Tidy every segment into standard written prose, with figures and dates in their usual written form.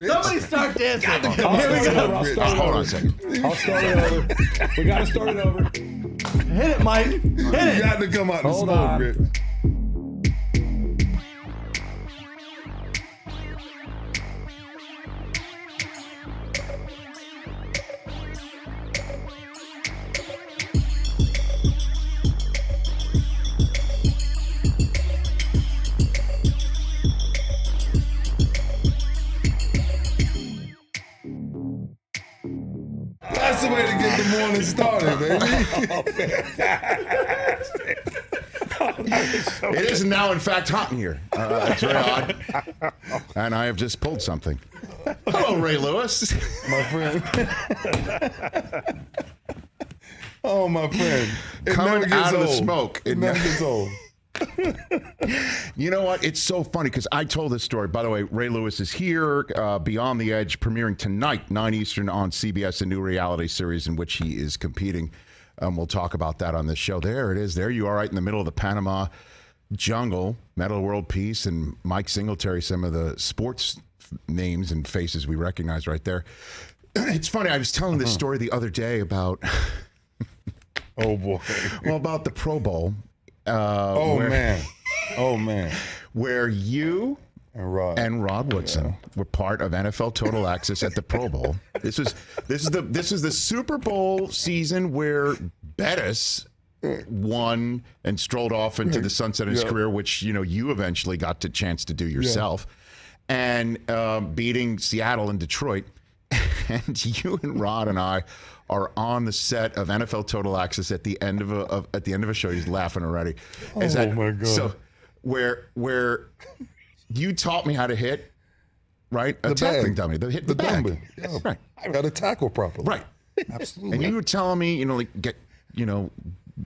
Somebody start dancing. Here we go. Hold on a second. I'll start it over. We got to start it over. Hit it, Mike. Hit You it. got to come out and Hold smoke, on. Rich. That's the way to get the morning started, baby. It is now, in fact, hot in here. It's very odd. And I have just pulled something. Hello, Ray Lewis. My friend. Oh, my friend. It Coming never gets out of the old. smoke. It never gets old. You know what? It's so funny because I told this story. By the way, Ray Lewis is here. Beyond the Edge, premiering tonight, 9 Eastern on CBS, a new reality series in which he is competing. We'll talk about that on this show. There it is. There you are, right in the middle of the Panama jungle. Medal of World Peace and Mike Singletary, some of the sports names and faces we recognize right there. It's funny. I was telling this story the other day about... Oh, boy. Well, about the Pro Bowl. Oh, man. Where you And Rod Woodson were part of NFL Total Access at the Pro Bowl. This is the Super Bowl season where Bettis won and strolled off into the sunset of his career, which you eventually got the chance to do yourself, and beating Seattle and Detroit. And you and Rod and I are on the set of NFL Total Access at the end of a show. He's laughing already. My God! So where you taught me how to hit, right? A tackling dummy. Hit the bag. dummy. Yeah. Right. I got to tackle properly. Right. Absolutely. And you were telling me,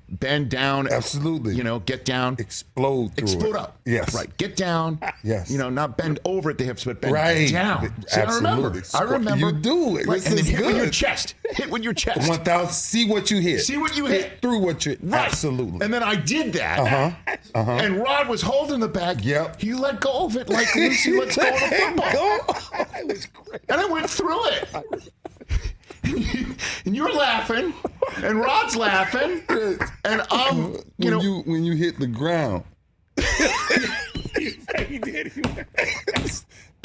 bend down. Absolutely. Get down. Explode through it. Up. Yes. Right. Get down. Yes. Not bend over at the hips, but bend down. See, Absolutely. I remember. You do it. Right. This And then is hit good. with your chest. Hit with your chest. 1,000. See what you hit. See what you hit. Through what you Right. Absolutely. And then I did that. And Rod was holding the bag. Yep. He let go of it like Lucy lets go of the football. It was great. And I went through it. And you're laughing, and Rod's laughing, and I'm, when you hit the ground.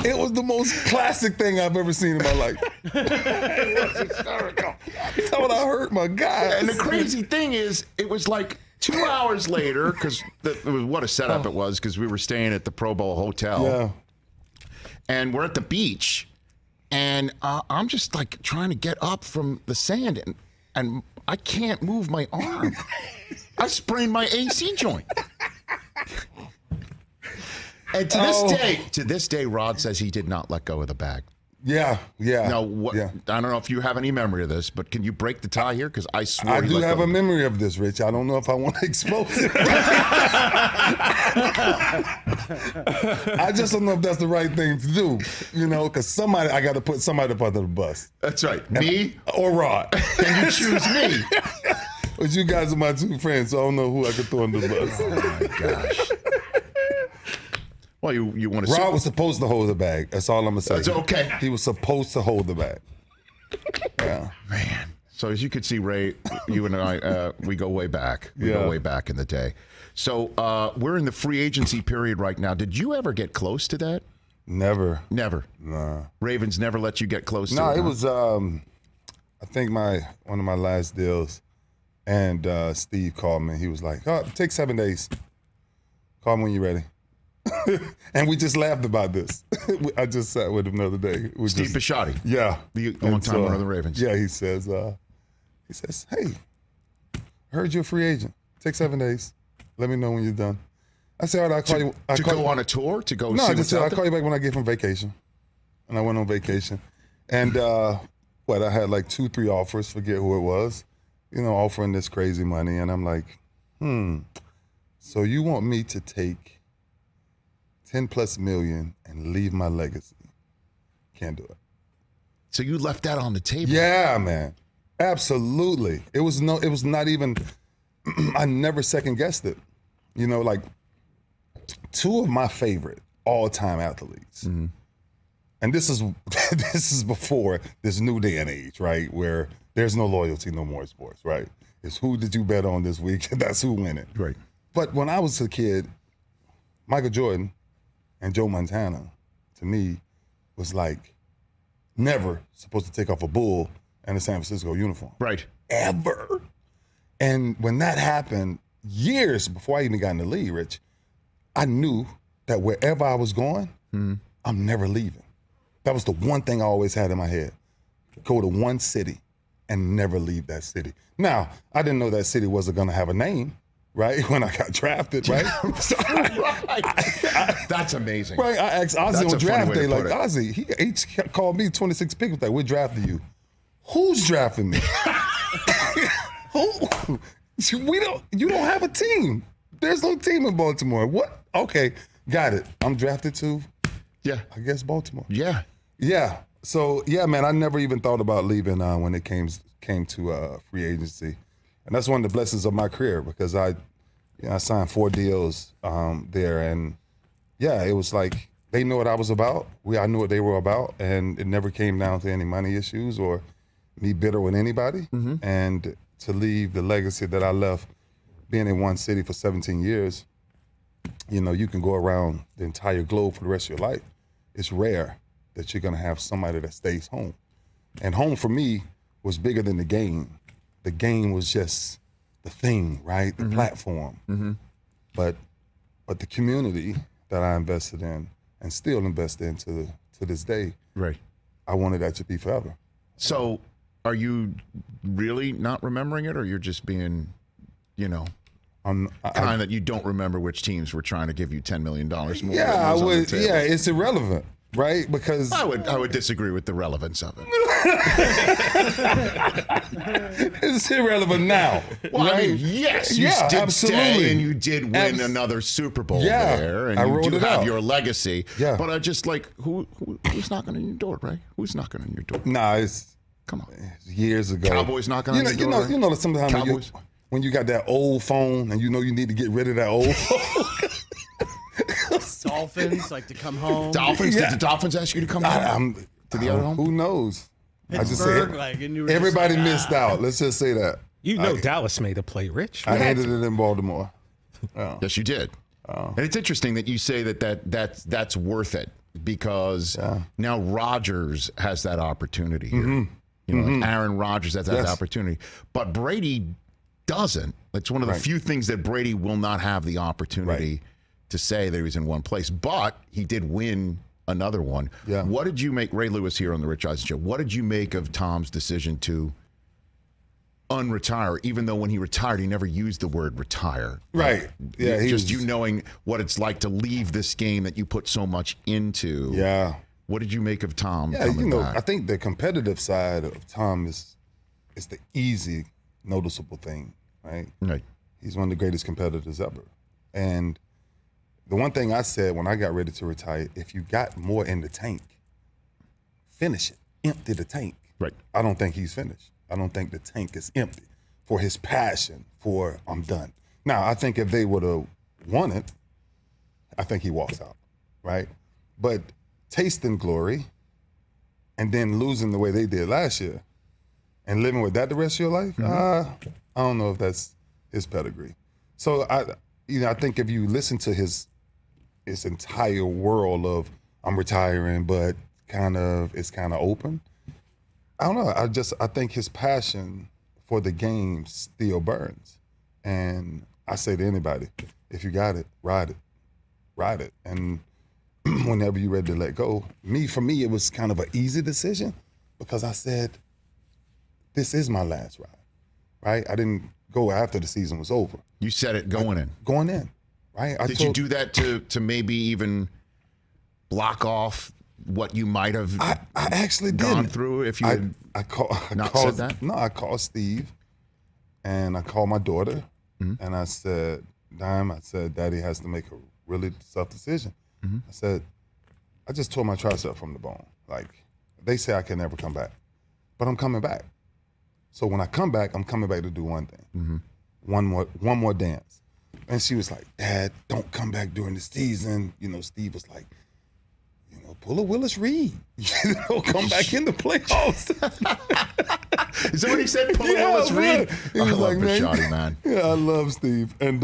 It was the most classic thing I've ever seen in my life. It was hysterical. I thought I hurt my guy. And the crazy thing is, it was like 2 hours later, because what a setup it was, because we were staying at the Pro Bowl Hotel. Yeah. And we're at the beach, and I'm just like trying to get up from the sand, and I can't move my arm. I sprained my AC joint. And to this day, Rod says he did not let go of the bag. Yeah. Now, Yeah. I don't know if you have any memory of this, but can you break the tie here? Because I swear I he do let have go a of it. memory of this, Rich. I don't know if I want to expose it. I just don't know if that's the right thing to do, because I got to put somebody up under the bus. That's right. Me or Rod. And you choose me. But you guys are my two friends, so I don't know who I could throw under the bus. Oh, my gosh. Well, you want to... Rod was supposed to hold the bag. That's all I'm going to say. That's okay. He was supposed to hold the bag. Yeah. Man. So as you can see, Ray, you and I, we go way back. We go way back in the day. So we're in the free agency period right now. Did you ever get close to that? Never. Nah. Ravens never let you get close to it? No, it was, I think one of my last deals, and Steve called me. He was like, take 7 days. Call me when you're ready. And we just laughed about this. I just sat with him the other day. Steve Bisciotti. Yeah. The long-time one of the Ravens. Yeah, he says, hey, I heard you're a free agent. Take 7 days. Let me know when you're done. I said, all right, I'll call you. To go on a tour? To go No, see I just said, what's I'll out there? call you back when I get from vacation. And I went on vacation. And I had like 2-3 offers, forget who it was, offering this crazy money. And I'm like, so you want me to take 10+ million and leave my legacy? Can't do it. So you left that on the table? Yeah, man. Absolutely. It was not even, I never second guessed it. Like 2 of my favorite all-time athletes and this is this is before this new day and age, right? Where there's no loyalty no more in sports, right? It's who did you bet on this week? That's who win it. Right. But when I was a kid, Michael Jordan and Joe Montana, to me, was like never supposed to take off a bull and a San Francisco uniform. Right. Ever. And when that happened, years before I even got in the league, Rich, I knew that wherever I was going, I'm never leaving. That was the one thing I always had in my head. Go to one city and never leave that city. Now, I didn't know that city wasn't going to have a name, right? When I got drafted, right? So That's amazing. Right, I asked Ozzy That's on a funny draft way to day, like, put it. Ozzy, he called me 26 pick, was like, we're drafting you. Who's drafting me? Who? You don't have a team. There's no team in Baltimore. What? Okay, got it. I'm drafted to, Yeah. I guess, Baltimore. Yeah. Yeah. So, yeah, man, I never even thought about leaving when it came to free agency. And that's one of the blessings of my career because I signed 4 deals there. And, yeah, it was like they knew what I was about. I knew what they were about. And it never came down to any money issues or me bitter with anybody. And to leave the legacy that I left being in one city for 17 years, you can go around the entire globe for the rest of your life. It's rare that you're going to have somebody that stays home. And home for me was bigger than the game. The game was just the thing, right? The platform. But the community that I invested in and still invest in to this day, Right. I wanted that to be forever. So are you really not remembering it, or you're just being, kind that you don't remember which teams were trying to give you $10 million more? Yeah, than I was on the would. table? Yeah, it's irrelevant, right? Because I would disagree with the relevance of it. it's irrelevant now. Well, right? I mean, yes, you Yeah, did absolutely. stay and you did win another Super Bowl Yeah, there, and I you wrote do it have out. your legacy. Yeah. But I just like who's knocking on your door, right? Who's knocking on your door? Nah, it's Come on, years ago. Cowboys knocking on your door. Right? You know, sometimes Cowboys. when you got that old phone and you need to get rid of that old phone. Dolphins like to come home. Dolphins? Yeah. Did the Dolphins ask you to come home? To the other home? Who knows? I just Pittsburgh, said like, and you were just everybody like, missed out. Let's just say that. You know Dallas made a play, Rich. I ended it in Baltimore. Yes, you did. And it's interesting that you say that's worth it because now Rodgers has that opportunity here. Like Aaron Rodgers has that opportunity, but Brady doesn't. It's one of the few things that Brady will not have the opportunity to say that he was in one place, but he did win another one. Yeah. What did you make, Ray Lewis here on the Rich Eisen Show, what did you make of Tom's decision to unretire, even though when he retired, he never used the word retire? Right. Yeah. You knowing what it's like to leave this game that you put so much into. Yeah. What did you make of Tom? Yeah, coming back? I think the competitive side of Tom is the easy, noticeable thing, right? Right. He's one of the greatest competitors ever. And the one thing I said when I got ready to retire, if you got more in the tank, finish it. Empty the tank. Right. I don't think he's finished. I don't think the tank is empty for his passion for I'm done. Now, I think if they would have won it, I think he walks out, right? But tasting glory and then losing the way they did last year and living with that the rest of your life, I don't know if that's his pedigree. So I think if you listen to his entire world of I'm retiring, but it's kind of open. I don't know. I think his passion for the game still burns. And I say to anybody, if you got it, ride it. And whenever you're ready to let go, for me, it was kind of an easy decision because I said, this is my last ride, right? I didn't go after the season was over. You said it going in. Going in, right? Did you do that to maybe even block off what you might have I actually gone didn't. through if you had not said that? No, I called Steve and I called my daughter and I said, Dime, Daddy has to make a really tough decision. I said, I just tore my tricep from the bone. Like, they say I can never come back, but I'm coming back. So when I come back, I'm coming back to do one thing, one more dance. And she was like, Dad, don't come back during the season. Steve was like, pull a Willis Reed. Come back in the playoffs. Is that what he said? Pull a Willis Reed? He was like, man. Yeah, I love Steve. And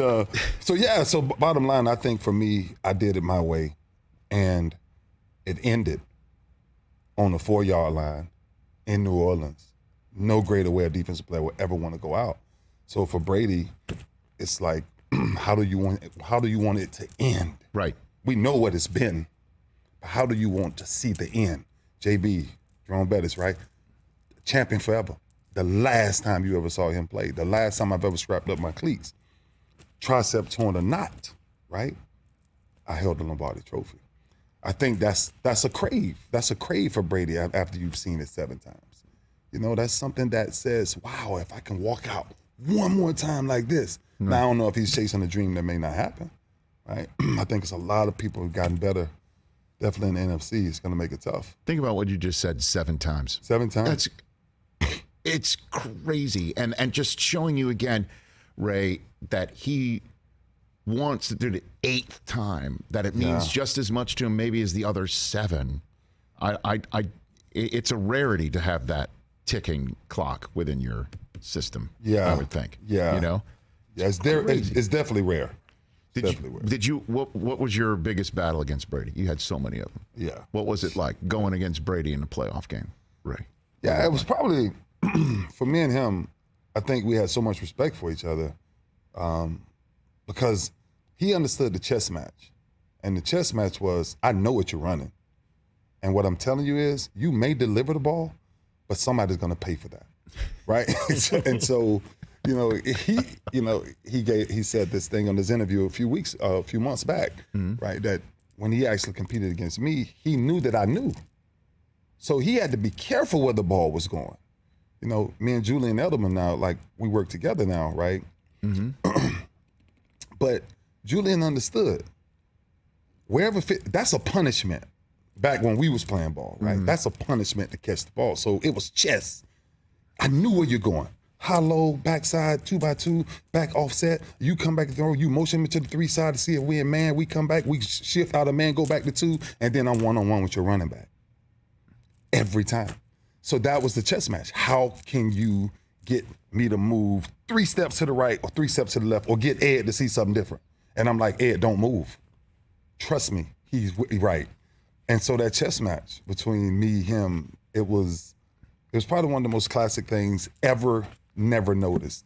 so bottom line, I think for me, I did it my way. And it ended on the 4-yard line in New Orleans. No greater way a defensive player would ever want to go out. So for Brady, it's like, how do you want it to end? Right. We know what it's been. But how do you want to see the end? JB, Jerome Bettis, right? Champion forever. The last time you ever saw him play, the last time I've ever strapped up my cleats, tricep torn or not, right? I held the Lombardi Trophy. I think that's a crave. That's a crave for Brady after you've seen it 7 times. That's something that says, wow, if I can walk out one more time like this. Now, I don't know if he's chasing a dream that may not happen, right? I think it's a lot of people who've gotten better. Definitely in the NFC, it's going to make it tough. Think about what you just said 7 times. 7 times? It's crazy. And just showing you again, Ray, that he wants to do the 8th time, that it means just as much to him maybe as the other 7. It's a rarity to have that ticking clock within your system. Yeah, I would think. Yeah, Yeah, it's definitely rare. Did you? What was your biggest battle against Brady? You had so many of them. Yeah. What was it like going against Brady in a playoff game, Ray? Yeah, it was probably for me and him. I think we had so much respect for each other because he understood the chess match, and the chess match was, I know what you're running, and what I'm telling you is, you may deliver the ball, but somebody's going to pay for that, right? And so. He said this thing on his interview a few months back, right? That when he actually competed against me, he knew that I knew. So he had to be careful where the ball was going. Me and Julian Edelman now, like, we work together now, right? Mm-hmm. But Julian understood. Wherever that's a punishment. Back when we was playing ball, right? Mm-hmm. That's a punishment to catch the ball. So it was chess. I knew where you're going. High low, backside, 2x2, back offset. You come back and throw. You motion me to the 3 side to see if we in man. We come back. We shift out of man, go back to 2, and then I'm 1-on-1 with your running back. Every time. So that was the chess match. How can you get me to move 3 steps to the right or 3 steps to the left, or get Ed to see something different? And I'm like, Ed, don't move. Trust me, he's right. And so that chess match between me, him, it was probably one of the most classic things ever. Never noticed,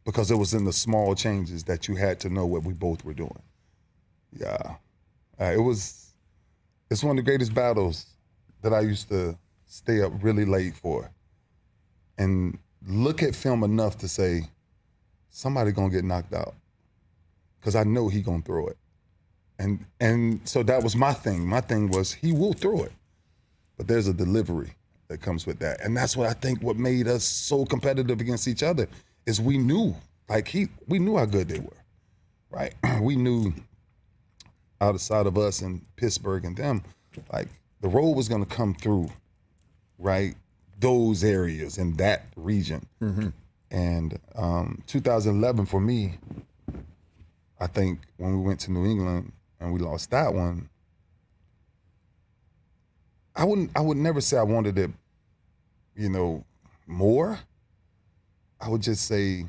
because it was in the small changes that you had to know what we both were doing. Yeah, it's one of the greatest battles that I used to stay up really late for, and look at film enough to say, somebody gonna get knocked out, because I know he gonna throw it, and so that was my thing. My thing was, he will throw it, but there's a delivery that comes with that. And that's what I think what made us so competitive against each other is we knew how good they were, right? We knew outside of us and Pittsburgh and them, like, the road was going to come through, right? Those areas in that region. Mm-hmm. And 2011 for me, I think when we went to New England and we lost that one, I would never say I wanted it, more. I would just say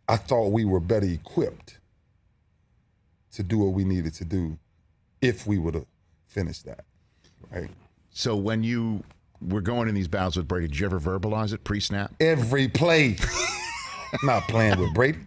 I thought we were better equipped to do what we needed to do if we would have finished that, right? So when you were going in these battles with Brady, did you ever verbalize it pre-snap? Every play. Not playing with Brady.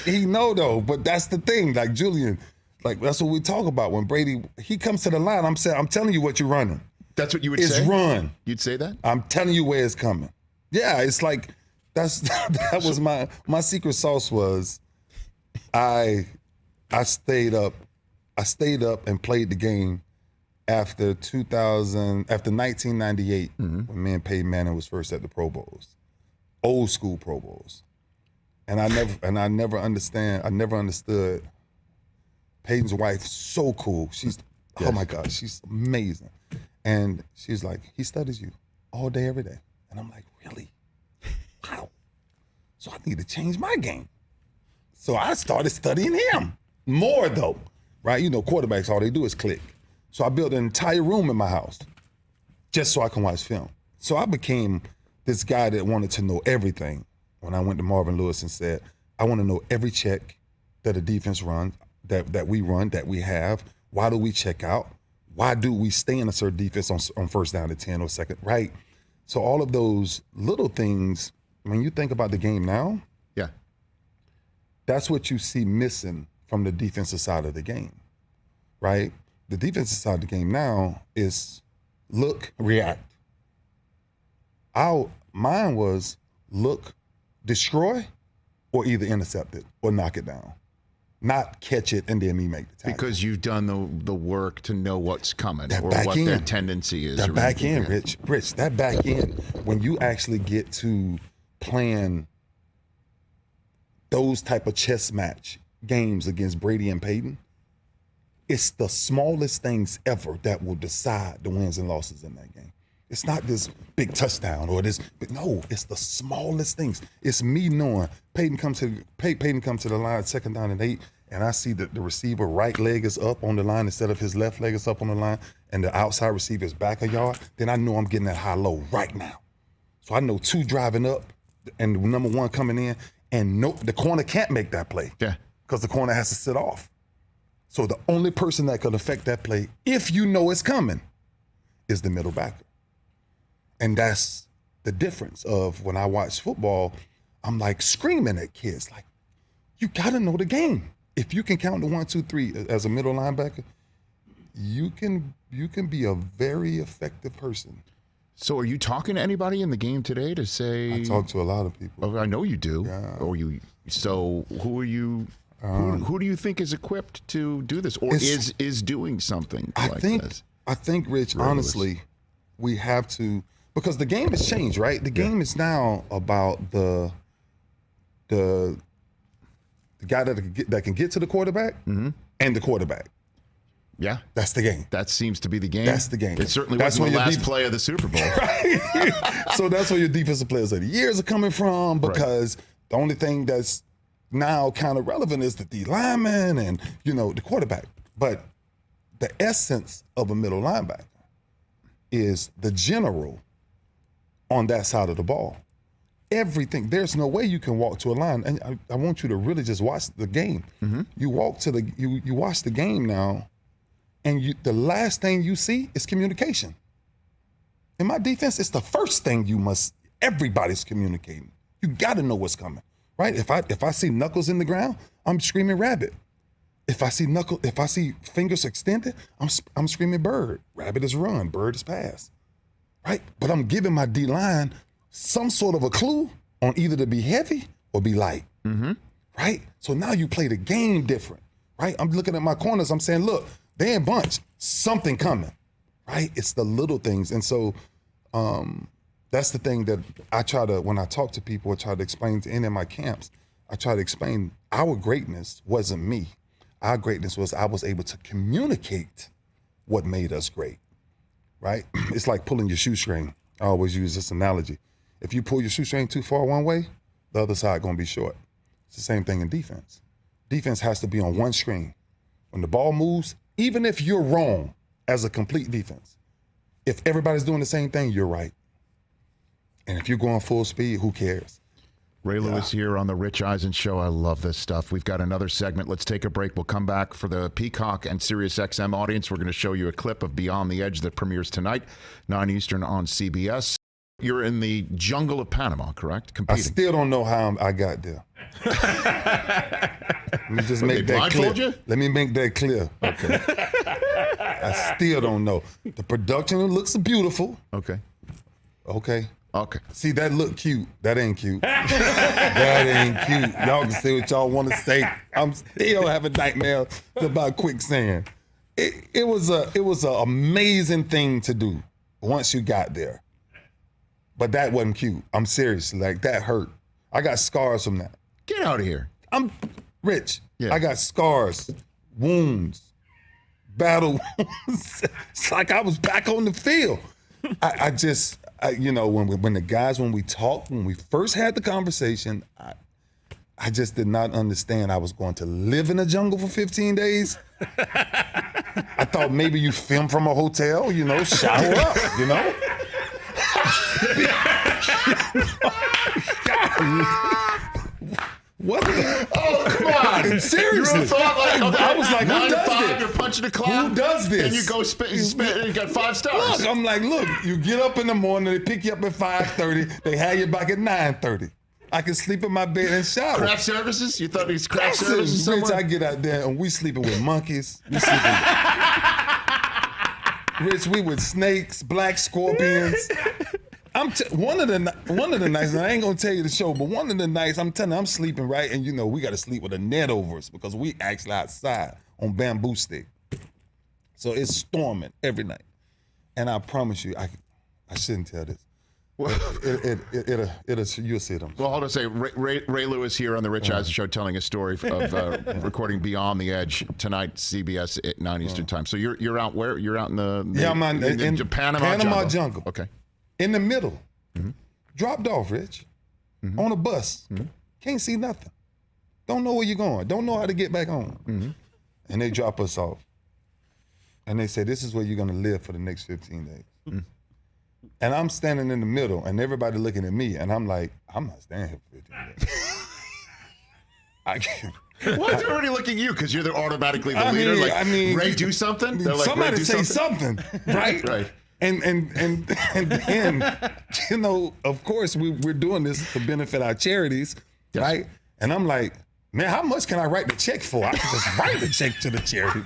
He know though, but that's the thing. Like Julian, like, that's what we talk about. When Brady, he comes to the line, I'm telling you what you're running. That's what you would say? It's run. You'd say that? I'm telling you where it's coming. Yeah, it's like, that was my secret sauce was, I stayed up and played the game after 1998, when me and Peyton Manning was first at the Pro Bowls. Old school Pro Bowls. And I never understood Peyton's wife, so cool. She's, yes. Oh my God, she's amazing. And she's like, he studies you all day, every day. And I'm like, really? Wow. So I need to change my game. So I started studying him more though, right? Quarterbacks, all they do is click. So I built an entire room in my house just so I can watch film. So I became this guy that wanted to know everything when I went to Marvin Lewis and said, I want to know every check that a defense runs, that we run, that we have. Why do we check out? Why do we stay in a certain defense on first down to 10 or second, right? So all of those little things, when you think about the game now, Yeah. that's what you see missing from the defensive side of the game, right? The defensive side of the game now is look, react. Mine was look, destroy, or either intercept it or knock it down. Not catch it and then me make the tackle. Because you've done the work to know what's coming That or back what end. their tendency is. That or back anything. end, Rich, that back end, when you actually get to playing those type of chess match games against Brady and Peyton, it's the smallest things ever that will decide the wins and losses in that game. It's not this big touchdown or this, no, it's the smallest things. It's me knowing Peyton comes to the line, second down and 8, and I see that the receiver right leg is up on the line instead of his left leg is up on the line, and the outside receiver is back a yard, then I know I'm getting that high-low right now. So I know 2 driving up and number 1 coming in, and no, the corner can't make that play. Yeah. Because the corner has to sit off. So the only person that could affect that play, if you know it's coming, is the middle backer. And that's the difference of when I watch football, I'm like screaming at kids, like, you gotta know the game. If you can count to 1, 2, 3 as a middle linebacker, you can be a very effective person. So are you talking to anybody in the game today to say? I talk to a lot of people. Oh, I know you do. Yeah. Or you. So who are you? Who do you think is equipped to do this, or is doing something like this? I think, Rich, honestly, we have to, because the game has changed, right? The game is now about the guy that can get to the quarterback and the quarterback. Yeah, that's the game. That seems to be the game. That's the game. It certainly wasn't the last play of the Super Bowl. Right? So that's where your defensive players of the years are coming from, because the only thing that's now kind of relevant is the D lineman and, the quarterback. But the essence of a middle linebacker is the general on that side of the ball. Everything. There's no way you can walk to a line. And I want you to really just watch the game. Mm-hmm. You walk to you watch the game now, and the last thing you see is communication. In my defense, it's the first thing everybody's communicating. You got to know what's coming, right? If I see knuckles in the ground, I'm screaming rabbit. If I see fingers extended, I'm screaming bird. Rabbit is run, bird is pass, right? But I'm giving my D-line some sort of a clue on either to be heavy or be light, right? So now you play the game different, right? I'm looking at my corners, I'm saying, look, they in bunch, something coming, right? It's the little things. And so that's the thing that I try to, when I talk to people, I try to explain to any of my camps, I try to explain our greatness wasn't me. Our greatness was I was able to communicate what made us great, right? It's like pulling your shoestring. I always use this analogy. If you pull your shoestring too far one way, the other side gonna be short. It's the same thing in defense. Defense has to be on one string. When the ball moves, even if you're wrong as a complete defense, if everybody's doing the same thing, you're right. And if you're going full speed, who cares? Ray Lewis here on the Rich Eisen Show. I love this stuff. We've got another segment. Let's take a break. We'll come back for the Peacock and SiriusXM audience. We're going to show you a clip of Beyond the Edge that premieres tonight, 9 Eastern on CBS. You're in the jungle of Panama, correct? Competing. I still don't know how I got there. Let me just make that clear. You? Let me make that clear. Okay. I still don't know. The production looks beautiful. Okay. Okay. Okay. See, that look cute. That ain't cute. That ain't cute. Y'all can say what y'all want to say. I'm still having nightmares about quicksand. It was an amazing thing to do once you got there. But that wasn't cute. I'm serious. Like, that hurt. I got scars from that. Get out of here. I'm Rich. Yeah. I got scars, wounds, battle wounds. It's like I was back on the field. I when we talked, when we first had the conversation, I just did not understand I was going to live in the jungle for 15 days. I thought maybe you film from a hotel, shower up, What the? Oh, come on. Seriously. You thought I was like, who 9 to does 5, this? you're punching a clock. Who does this? Then you go you got 5 stars. Look, I'm like, you get up in the morning, they pick you up at 5:30, they have you back at 9:30. I can sleep in my bed and shower. Craft services? You thought these craft Listen, services? Rich, I get out there and we sleeping with monkeys. Rich, we with snakes, black scorpions. One of the nights, and I ain't gonna tell you the show, but one of the nights, I'm telling you, I'm sleeping right, and we got to sleep with a net over us because we actually outside on bamboo stick. So it's storming every night, and I promise you, I shouldn't tell this. You'll see them. Well, hold on a second. Ray Lewis here on the Rich Eisen Show telling a story of recording Beyond the Edge tonight, CBS at 9 Eastern time. So you're out where? You're out in the I'm in Panama jungle. Okay. In the middle. Dropped off, Rich. On a bus. Can't see nothing. Don't know where you're going. Don't know how to get back home. And they drop us off. And they say, this is where you're going to live for the next 15 days. And I'm standing in the middle, and everybody looking at me, and I'm like, I'm not standing here for 15 days. Why is everybody looking at you? Because you're automatically the leader. Ray, do something. They're like, somebody Ray, do say something, right? Right. And then, of course, we're doing this to benefit our charities, Yes. right? And I'm like, man, how much can I write the check for? I can just write the check to the charity.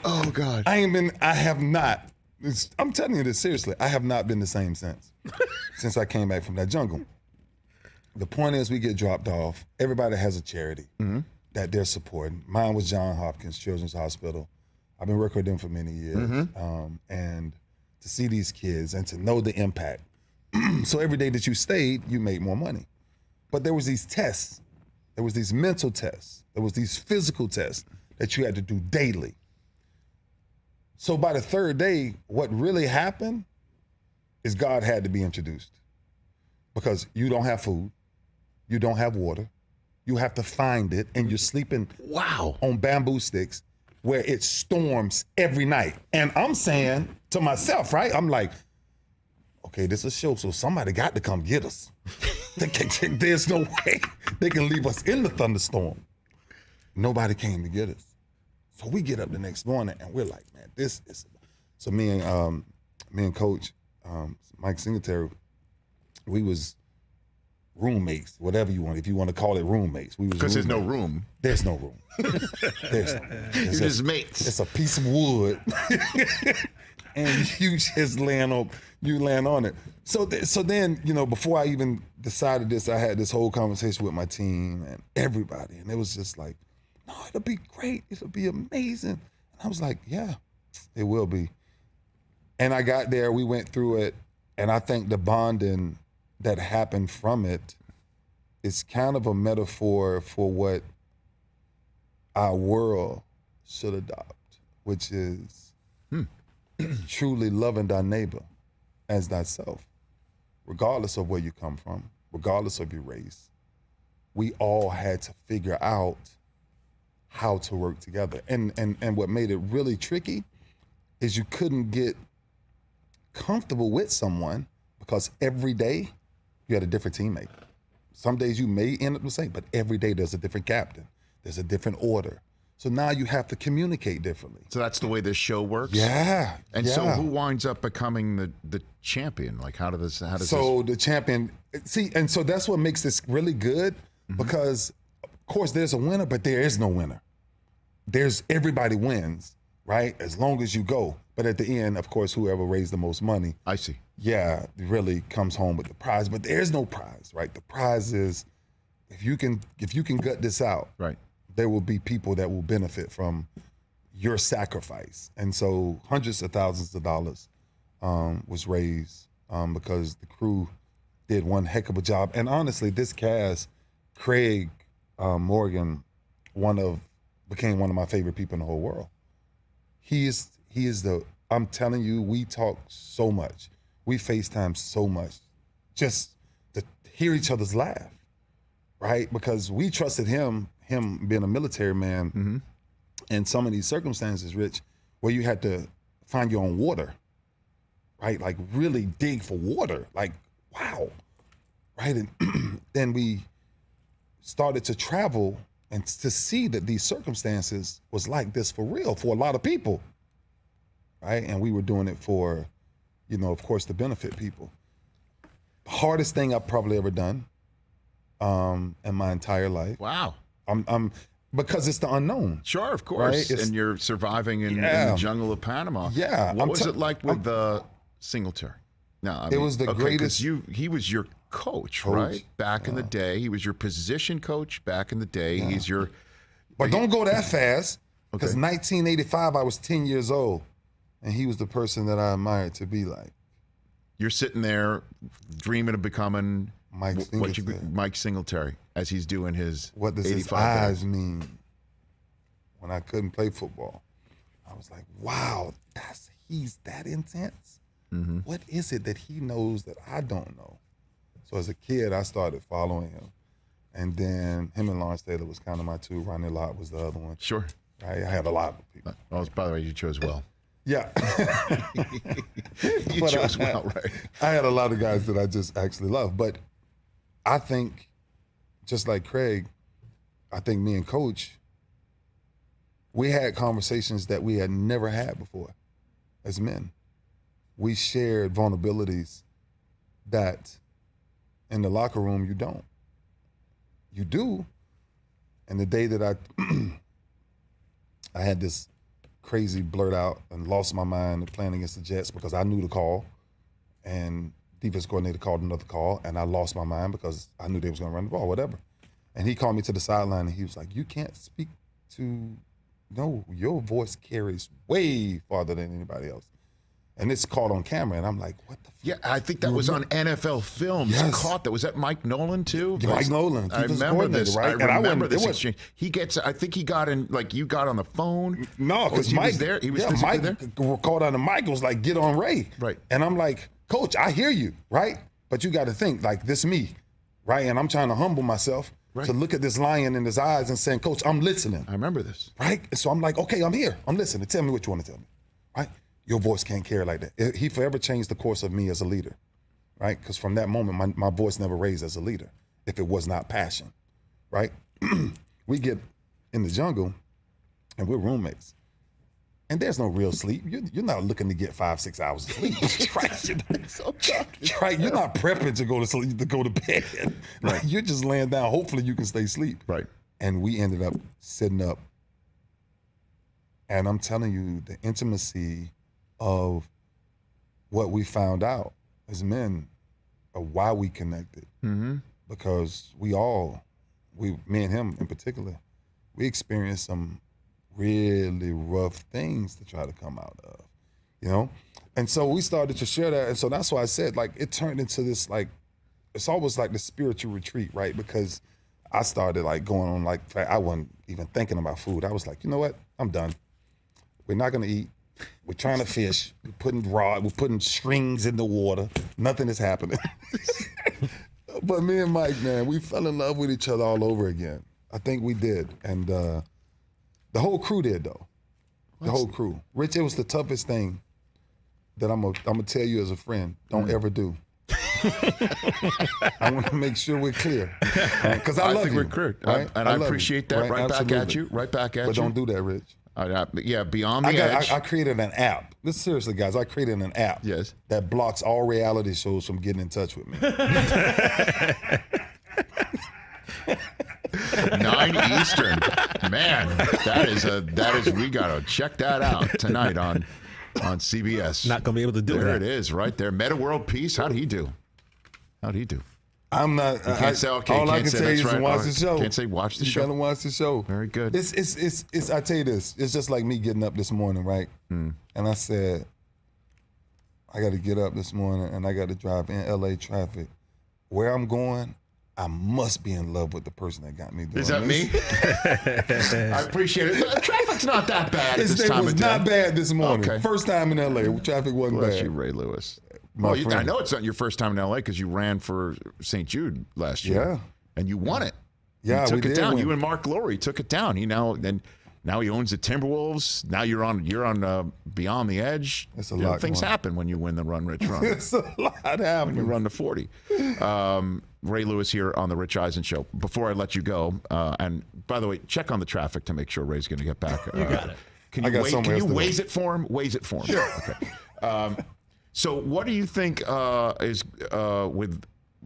Oh, God. I'm telling you this seriously. I have not been the same since I came back from that jungle. The point is, we get dropped off. Everybody has a charity that they're supporting. Mine was Johns Hopkins Children's Hospital. I've been working with them for many years. And to see these kids and to know the impact. So every day that you stayed, you made more money. But there was these tests. There was these mental tests. There was these physical tests that you had to do daily. So by the third day, what really happened is God had to be introduced. Because you don't have food. You don't have water. You have to find it, and you're sleeping on bamboo sticks where it storms every night. And I'm saying to myself, right? I'm like, okay, this is a show, so somebody got to come get us. There's no way they can leave us in the thunderstorm. Nobody came to get us. So we get up the next morning, and we're like, man, this is... So me and Coach Mike Singletary, we was roommates, whatever you want. If you want to call it roommates. Because there's no room. There's no room. You're just mates. It's a piece of wood. And you just land on it. So then, before I even decided this, I had this whole conversation with my team and everybody. And it was just like, no, it'll be great. It'll be amazing. And I was like, yeah, it will be. And I got there, we went through it. And I think the bonding that happened from it is kind of a metaphor for what our world should adopt, which is truly loving thy neighbor as thyself, regardless of where you come from, regardless of your race. We all had to figure out how to work together. And what made it really tricky is you couldn't get comfortable with someone because every day you had a different teammate. Some days you may end up the same, but every day there's a different captain. There's a different order. So now you have to communicate differently. So that's the way this show works? Yeah. And so who winds up becoming the champion? Like how does the champion, and so that's what makes this really good because of course there's a winner, but there is no winner. Everybody wins, right? As long as you go. But at the end, of course, whoever raised the most money. I see. Yeah, really comes home with the prize. But there's no prize, right? The prize is if you can gut this out, right, there will be people that will benefit from your sacrifice. And so hundreds of thousands of dollars was raised because the crew did one heck of a job. And honestly, this cast, Craig Morgan, became one of my favorite people in the whole world. He is I'm telling you, we talk so much. We FaceTime so much. just to hear each other's laugh, right? Because we trusted him being a military man, in some of these circumstances, Rich, where you had to find your own water, right? Like really dig for water, like, wow, right? And then we started to travel and to see that these circumstances was like this for real for a lot of people, right? And we were doing it for, of course, to benefit people. The hardest thing I've probably ever done in my entire life. Wow. I'm because it's the unknown. Sure, of course. Right? And you're surviving in the jungle of Panama. Yeah. What was it like with Singletary? No, I mean, it was the greatest. He was your coach, right? Back in the day. He was your position coach back in the day. Yeah. He's your. But don't go that fast. Because Okay. 1985, I was 10 years old. And he was the person that I admired to be like. You're sitting there dreaming of becoming Mike Singletary. Mike Singletary as he's doing his. What does his 85 eyes days. mean? When I couldn't play football, I was like, wow, he's that intense. What is it that he knows that I don't know? So as a kid, I started following him. And then him and Lawrence Taylor was kind of my two. Ronnie Lott was the other one. Sure. Right? I had a lot of people. Oh, by the way, you chose well. Yeah. You chose well, right? I had a lot of guys that I just actually love. But I think, just like Craig, I think me and Coach, we had conversations that we had never had before as men. We shared vulnerabilities that in the locker room you don't. You do. And the day that I had this crazy blurt out and lost my mind playing against the Jets because I knew the call, and defense coordinator called another call, and I lost my mind because I knew they was going to run the ball, whatever. And he called me to the sideline, and he was like, you can't speak to, no, your voice carries way farther than anybody else. And it's caught on camera, and I'm like, what the fuck? Yeah, I think that was on NFL Films. Yes. Caught that. Was that Mike Nolan too? Mike Nolan. I defensive remember this. coordinator, right? I remember this it was- exchange. He gets. I think he got in. Like you got on the phone. No, because he Mike was there. He was physically Mike there. called on the mic. Was like, get on Ray. Right. And I'm like, Coach, I hear you, right? But you got to think like this, me, right? And I'm trying to humble myself to look at this lion in his eyes and saying, Coach, I'm listening. I remember this. Right? And so I'm like, okay, I'm here. I'm listening. Tell me what you want to tell me. Right? Your voice can't carry like that. He forever changed the course of me as a leader. Right? Because from that moment, my voice never raised as a leader if it was not passion. Right? We get in the jungle and we're roommates. And there's no real sleep. You're not looking to get 5-6 hours of sleep. Right? Right? You're not prepping to go to sleep, to go to bed. Right? You're just laying down. Hopefully you can stay asleep. Right. And we ended up sitting up. And I'm telling you, the intimacy of what we found out as men of why we connected. Because me and him in particular, we experienced some really rough things to try to come out of, And so we started to share that. And so that's why I said, like, it turned into this, like, it's almost like the spiritual retreat, right? Because I started, like, going on, like, I wasn't even thinking about food. I was like, you know what? I'm done. We're not going to eat. We're trying to fish. We're putting strings in the water. Nothing is happening. But me and Mike, man, we fell in love with each other all over again. I think we did. And the whole crew did, though. The whole crew. Rich, it was the toughest thing that I'm gonna tell you as a friend, don't ever do. I want to make sure we're clear. Because I love think you. we're clear. Right? And I love appreciate you, that. Right back at Absolutely. you. Right back at But you. don't do that, Rich. Yeah, Beyond the Edge. I created an app. Seriously, guys, I created an app Yes. that blocks all reality shows from getting in touch with me. 9 Eastern. Man, that is we gotta check that out tonight on CBS. Not gonna be able to do there that. it is, right there. Meta World Peace. How'd he do? I'm not. can't say, okay, all I can't can say tell you that's is right. watch the show. Can't say watch the you show. You gotta watch the show. Very good. It's. I tell you this. It's just like me getting up this morning, right? And I said, I got to get up this morning and I got to drive in LA traffic. Where I'm going, I must be in love with the person that got me doing Is that this. me? I appreciate it. The traffic's not that bad at this It time was of day. not bad this morning. Okay. First time in LA, traffic wasn't Bless bad. you, Ray Lewis. Well, I know it's not your first time in L.A. because you ran for St. Jude last year. Yeah. And you won it. Yeah, you took we it did down. win. You and Mark Glory took it down. Now he owns the Timberwolves. Now you're on Beyond the Edge. It's a lot Things going on. happen when you win the Run Rich Run. It's a lot happening. When you run to 40. Ray Lewis here on the Rich Eisen Show. Before I let you go, and by the way, check on the traffic to make sure Ray's going to get back. You got it. Can you waze it for him? Waze it for him. Sure. Okay. So what do you think is with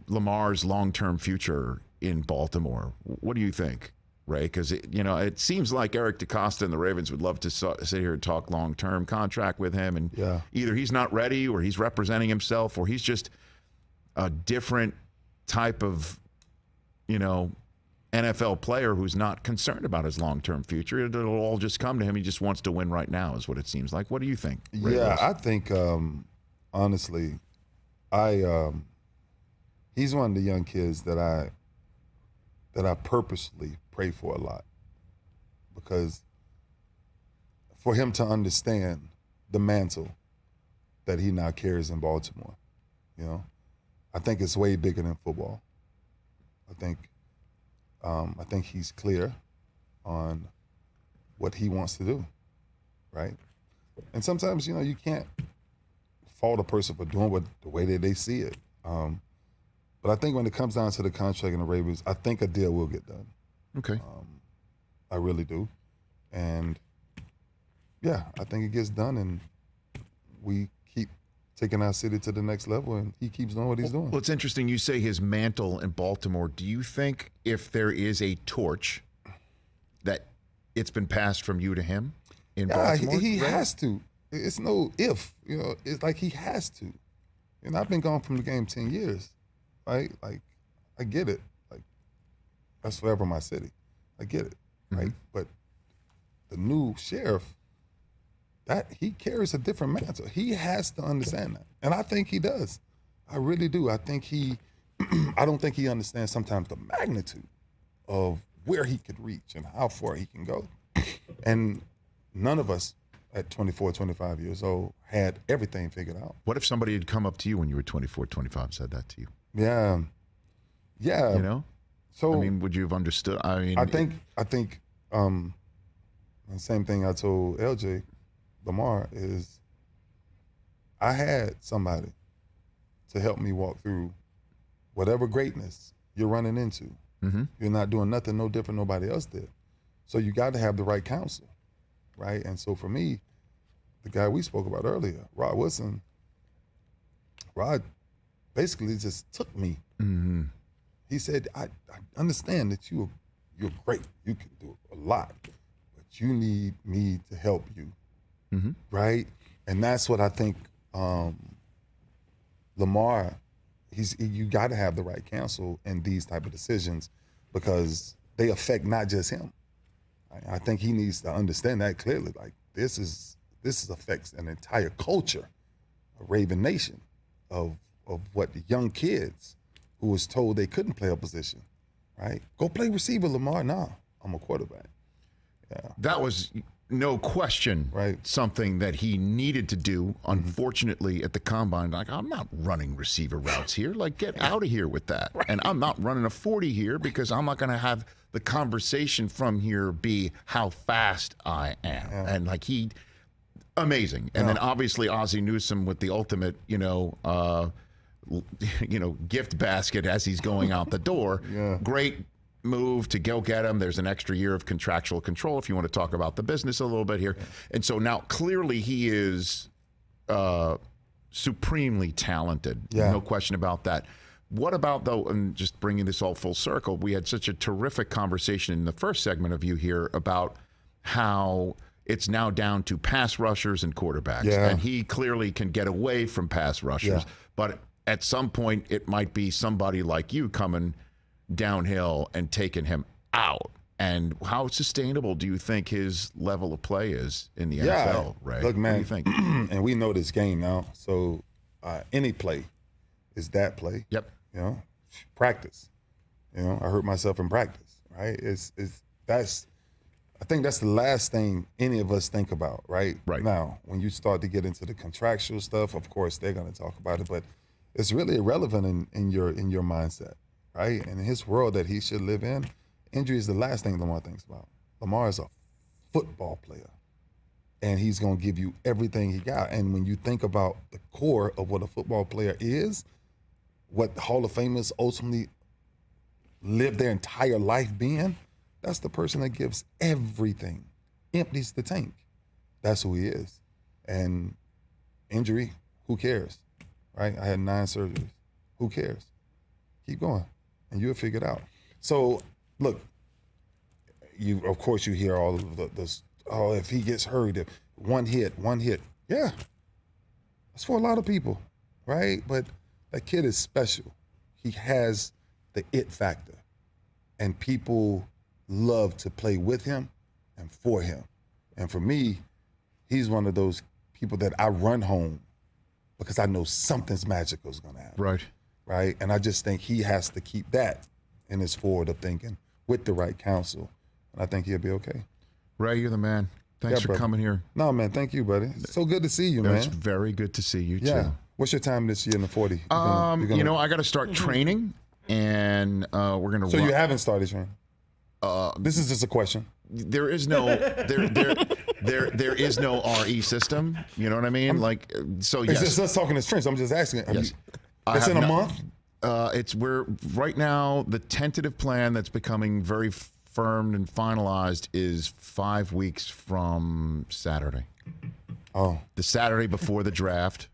Lamar's long-term future in Baltimore? What do you think, Ray? Because it seems like Eric DeCosta and the Ravens would love to sit here and talk long-term contract with him, and either he's not ready, or he's representing himself, or he's just a different type of, NFL player who's not concerned about his long-term future. It'll all just come to him. He just wants to win right now, is what it seems like. What do you think, Ray Lewis? I think honestly, he's one of the young kids that I purposely pray for a lot, because for him to understand the mantle that he now carries in Baltimore, I think it's way bigger than football. I think he's clear on what he wants to do, right? And sometimes, you can't fault a person for doing the way that they see it. But I think when it comes down to the contract and the Ravens, I think a deal will get done. Okay. I really do. And, I think it gets done, and we keep taking our city to the next level, and he keeps doing what he's doing. Well, it's interesting you say his mantle in Baltimore. Do you think if there is a torch that it's been passed from you to him in Baltimore? He has to. It's no if. It's like he has to. I've been gone from the game 10 years, right? Like, I get it. Like, that's forever my city. I get it, right? But the new sheriff, that he carries a different mantle. He has to understand that, and I think he does. I really do. I think I don't think he understands sometimes the magnitude of where he could reach and how far he can go. And none of us at 24, 25 years old had everything figured out. What if somebody had come up to you when you were 24, 25 and said that to you? Yeah. So would you have understood? I think the same thing I told LJ Lamar is I had somebody to help me walk through whatever greatness you're running into. You're not doing nothing no different nobody else did. So you got to have the right counsel, right? And so for me, the guy we spoke about earlier, Rod Woodson, Rod basically just took me. He said, I understand that you're great. You can do a lot, but you need me to help you, right? And that's what I think Lamar, you got to have the right counsel in these type of decisions, because they affect not just him. I think he needs to understand that clearly. Like, this affects an entire culture, a Raven Nation, of what the young kids who was told they couldn't play a position, right? Go play receiver, Lamar. Nah, I'm a quarterback. Yeah. That was no question something that he needed to do. Unfortunately, at the combine, like, I'm not running receiver routes here. Like, get out of here with that. And I'm not running a 40 here, because I'm not going to have the conversation from here be how fast I am. And like, amazing. And then obviously Ozzie Newsome with the ultimate, gift basket as he's going out the door. Great move to go get him. There's an extra year of contractual control if you want to talk about the business a little bit here. And so now clearly he is supremely talented. No question about that. What about, though, and just bringing this all full circle, we had such a terrific conversation in the first segment of you here about how it's now down to pass rushers and quarterbacks. And he clearly can get away from pass rushers. But at some point, it might be somebody like you coming downhill and taking him out. And how sustainable do you think his level of play is in the NFL, Ray? Look, man, what do you think? And we know this game now, so any play is that play. Practice. I hurt myself in practice, right? I I think that's the last thing any of us think about, right? Right. Now, when you start to get into the contractual stuff, of course, they're going to talk about it, but it's really irrelevant in your mindset, right? And in his world that he should live in, injury is the last thing Lamar thinks about. Lamar is a football player, and he's going to give you everything he got. And when you think about the core of what a football player is, what Hall of Famers ultimately live their entire life being, that's the person that gives everything, empties the tank. That's who he is. And injury, who cares, right? I had 9 surgeries. Who cares? Keep going, and you'll figure it out. So, look, of course you hear all of this, oh, if he gets hurt, if one hit. Yeah, that's for a lot of people, right? But that kid is special. He has the it factor, and people love to play with him and for him. And for me, he's one of those people that I run home because I know something's magical is going to happen. Right. Right? And I just think he has to keep that in his forward of thinking with the right counsel. And I think he'll be okay. Ray, you're the man. Thanks for brother. coming here. No, man, thank you, buddy. It's so good to see you, man. It's very good to see you, Yeah. too. What's your time this year in the 40? You know, I got to start training, and we're going to So run. you haven't started training? This is just a question. There is no there is no RE system. You know what I mean? Like, so yes. It's just us talking as friends. I'm just asking. Yes. It's in a month? We're right now, the tentative plan that's becoming very firm and finalized is 5 weeks from Saturday. Oh. The Saturday before the draft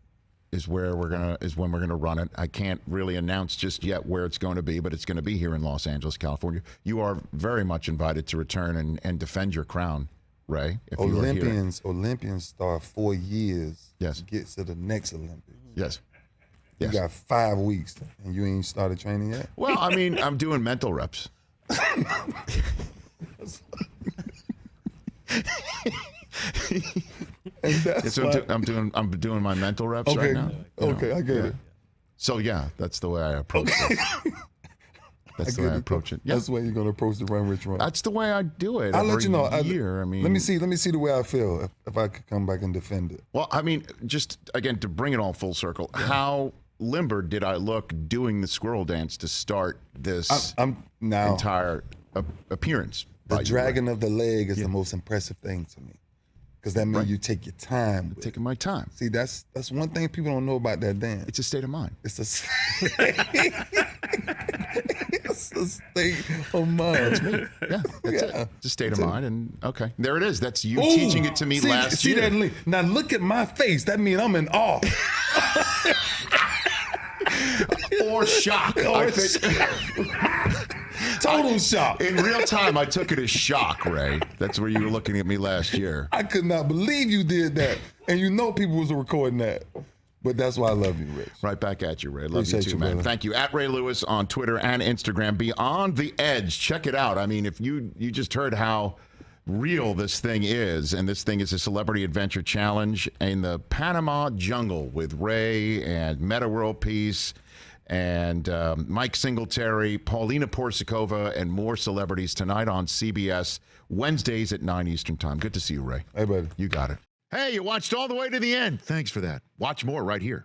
is when we're gonna run it. I can't really announce just yet where it's going to be, but it's going to be here in Los Angeles, California. You are very much invited to return and defend your crown, Ray. If you are here. Olympians start 4 years. Yes. To get to the next Olympics. Yes. You got 5 weeks and you ain't started training yet? Well, I mean, I'm doing mental reps. And that's So I'm doing my mental reps right now. Okay, I get it. So yeah, that's the way I approach it. That's the way I approach it. Yeah. That's the way you're gonna approach the Run Rich Run. That's the way I do it. I'll let you know. Year. I mean, let me see the way I feel if I could come back and defend it. Well, I mean, just again to bring it all full circle, how limber did I look doing the squirrel dance to start this I'm now entire appearance? the dragging of the leg is the most impressive thing to me, because that means you take your time. with Taking my time. See, that's one thing people don't know about that dance. It's a state of mind. It's a it's a state of mind. That's me. Yeah, that's it. It's a state of mind, and okay, there it is. That's you Ooh, teaching it to me last year. That link. Now look at my face. That means I'm in awe. Or shock. Total shock. In real time, I took it as shock, Ray. That's where you were looking at me last year. I could not believe you did that. And you know people was recording that. But that's why I love you, Rich. Right back at you, Ray. Love Appreciate you too, you, man. brother. Thank you. At Ray Lewis on Twitter and Instagram. Beyond the Edge. Check it out. I mean, if you just heard how real this thing is, and this thing is a celebrity adventure challenge in the Panama jungle with Ray and Meta World Peace and Mike Singletary, Paulina Porizkova, and more celebrities tonight on CBS, Wednesdays at 9 Eastern Time. Good to see you, Ray. Hey, buddy. You got it. Hey, you watched all the way to the end. Thanks for that. Watch more right here.